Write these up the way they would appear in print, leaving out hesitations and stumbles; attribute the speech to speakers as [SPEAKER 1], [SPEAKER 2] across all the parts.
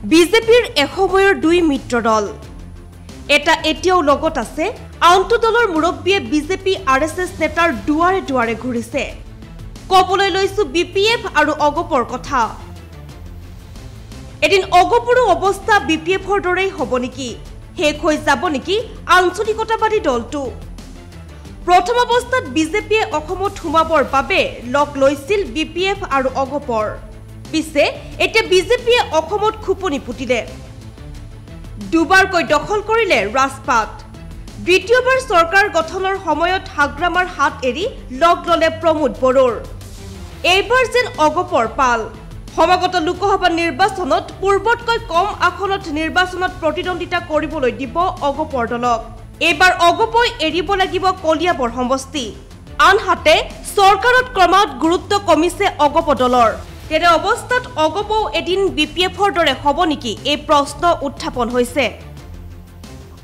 [SPEAKER 1] বিজেপিৰ এসময়ৰ দুই মিত্ৰ দল এটা এতিয়াও লগত আছে আনটো দলৰ মুৰব্বীয়ে বিজেপি আৰএছএছ নেতাৰ দুৱাৰে দুৱাৰে ঘূৰিছে কবলৈ লৈছো বিপিএফ আৰু অগপৰ কথা এদিন অগপৰো অৱস্থা বিপিএফৰ দৰেই হ'ব নেকি শেষ হৈ যাব নেকি আঞ্চলিকতাবাদী দলটো প্ৰথম অৱস্থাত বিজেপিয়ে অসমত সোমাবৰ বাবে লগ লৈছিল বিপিএফ আৰু অগপৰ পিছে এতিয়া বিজেপিয়ে অসমত খুপনি পুতিলে দুবাৰকৈ দখল কৰিলে ৰাজপাট দ্বিতীয়বাৰ চৰকাৰ গঠনৰ সময়ত হাগ্ৰামাৰ হাত এৰি লগ ললে প্ৰমোদ বড়োৰ এইবাৰ যেন অগপৰ পাল সমাগত লোকসভা নিৰ্বাচনত পূৰ্বতকৈ কম আসনত নিৰ্বাচনত প্ৰতিদ্বন্দ্বিতা কৰিবলৈ দিব অগপৰ দলক এইবাৰ অগপই এৰিব লাগিব কলিয়াবৰ সমষ্টি আনহাতে চৰকাৰত ক্ৰমাৎ গুৰুত্ব কমিছে অগপ দলৰ তেনে অৱস্থাত অগপও এদিন বিপিএফৰ দৰে হ'ব নেকি এই প্ৰশ্ন উত্থাপন হৈছে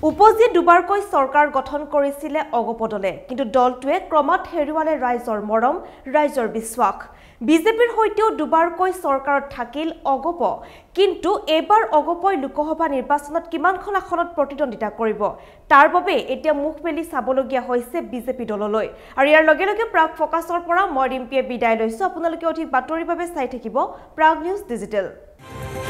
[SPEAKER 1] উপজি দুবাৰকৈ চৰকাৰ গঠন কৰিছিলে অগপ দলে কিন্তু দলটোৱে ক্ৰমাৎ হেৰুৱালে ৰাইজৰ মৰম ৰাইজৰ বিশ্বাস বিজেপিৰ হৈতেও দুবাৰকৈ চৰকাৰত থাকিল অগপ কিন্তু এবাৰ অগপই লোকসভা নিৰ্বাচনত কিমানখন আসনত প্ৰতিদ্বন্দ্বিতা কৰিব তাৰ বাবে এতিয়া মুখ মেলি চাবলগীয়া হৈছে বিজেপি দললৈ আৰু ইয়াৰ লগে লগে প্ৰাগ ফকাছৰ পৰা মই ৰিম্পিয়ে বিদায় লৈছো আপোনালোকে অধিক বাতৰিৰ বাবে চাই থাকিব প্ৰাগ নিউজ ডিজিটেল